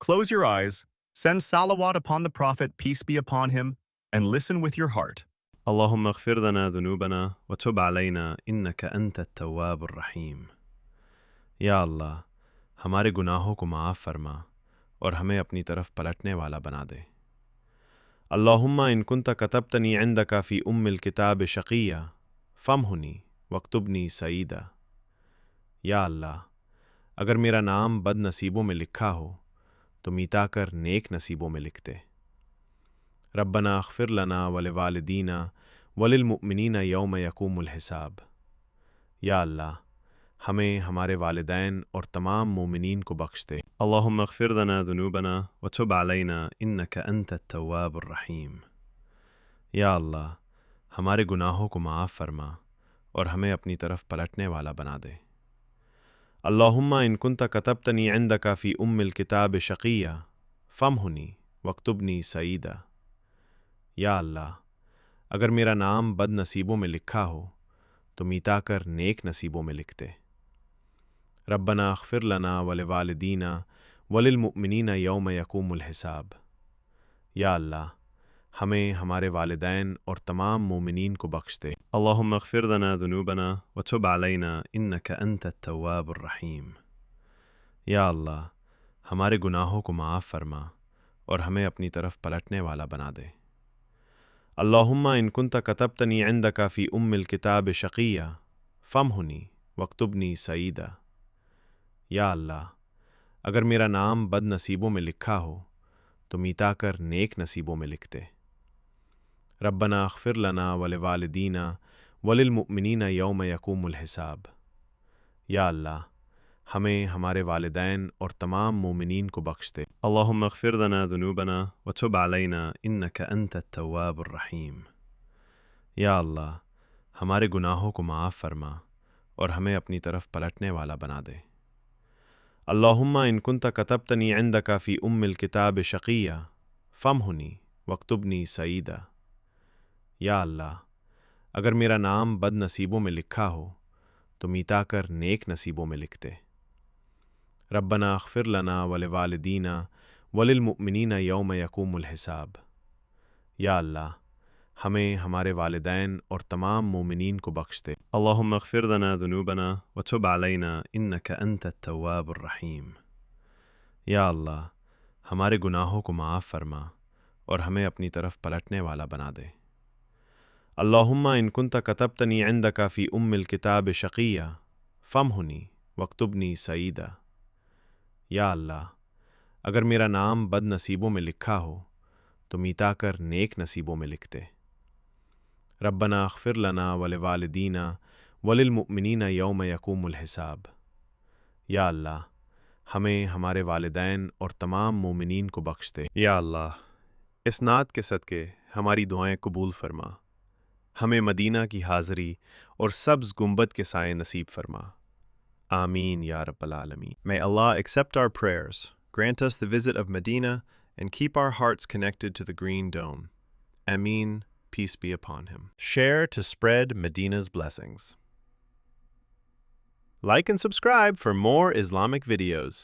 Close your eyes, send salawat upon the Prophet, peace be upon him, and listen with your heart. اللهم اغفر لنا ذنوبنا وتب علينا إنك أنت التواب الرحيم. یا اللہ ہمارے گناہوں کو معاف فرما اور ہمیں اپنی طرف پلٹنے والا بنا دے. اللہم ان کنت کتبتنی عندک فی الکتاب شقیہ فامحنی واکتبنی سعیدا. یا اللہ اگر میرا نام بد نصیبوں میں لکھا ہو تو میٹا کر نیک نصیبوں میں لکھ دے. ربنا اغفر لنا ولوالدینا وللمؤمنین یوم یقوم الحساب. یا اللہ ہمیں ہمارے والدین اور تمام مومنین کو بخش دے. اللہم اغفر لنا ذنوبنا وتب علینا انک انت التواب الرحیم. یا اللہ ہمارے گناہوں کو معاف فرما اور ہمیں اپنی طرف پلٹنے والا بنا دے. اللہم ان کنت کتبتنی عندک فی الکتاب شقیہ فامحنی واکتبنی سعیدا. یا اللہ اگر میرا نام بد نصیبوں میں لکھا ہو تو میٹا کر نیک نصیبوں میں لکھ دے. ربنا اغفر لنا ولوالدینا وللمؤمنین یوم یقوم الحساب. یا اللہ ہمیں ہمارے والدین اور تمام مومنین کو بخش دے. اللہم اغفر لنا ذنوبنا وتب علینا انک انت التواب الرحیم. یا اللہ ہمارے گناہوں کو معاف فرما اور ہمیں اپنی طرف پلٹنے والا بنا دے. اللہم ان کنت کتبتنی عندک فی الکتاب شقیہ فامحنی واکتبنی سعیدا. یا اللہ اگر میرا نام بد نصیبوں میں لکھا ہو تو میٹا کر نیک نصیبوں میں لکھ دے. ربنا اغفر لنا ولوالدینا وللمؤمنین یوم یقوم الحساب. یا اللہ ہمیں ہمارے والدین اور تمام مومنین کو بخش دے. اللہم اغفر لنا ذنوبنا وتب علینا انک انت التواب الرحیم. یا اللہ ہمارے گناہوں کو معاف فرما اور ہمیں اپنی طرف پلٹنے والا بنا دے. اللہم ان کنت کتبتنی عندک فی الکتاب شقیہ فامحنی واکتبنی سعیدا. یا اللہ اگر میرا نام بد نصیبوں میں لکھا ہو تو میٹا کر نیک نصیبوں میں لکھ دے. ربنا اغفر لنا ولوالدینا وللمؤمنین یوم یقوم الحساب. یا اللہ ہمیں ہمارے والدین اور تمام مومنین کو بخش دے. اللہم اغفر لنا ذنوبنا وتب علینا انک انت التواب الرحیم. یا اللہ ہمارے گناہوں کو معاف فرما اور ہمیں اپنی طرف پلٹنے والا بنا دے. اللہم ان کنت کتبتنی عندک فی الکتاب شقیہ فامحنی واکتبنی سعیدا. یا اللہ اگر میرا نام بد نصیبوں میں لکھا ہو تو میٹا کر نیک نصیبوں میں لکھ دے. ربنا اغفر لنا ولوالدینا وللمؤمنین یوم یقوم الحساب. یا اللہ ہمیں ہمارے والدین اور تمام مومنین کو بخش دے. یا اللہ اس نعت کے صدقے ہماری دعائیں قبول فرما. ہمیں مدینہ کی حاضری اور سبز گنبد کے سائے نصیب فرما. آمین یا رب العالمین. May Allah accept our prayers, grant us the visit of Medina, and keep our hearts connected to the Green Dome. Ameen, peace be upon him. Share to spread Medina's blessings. Like and subscribe for more Islamic videos.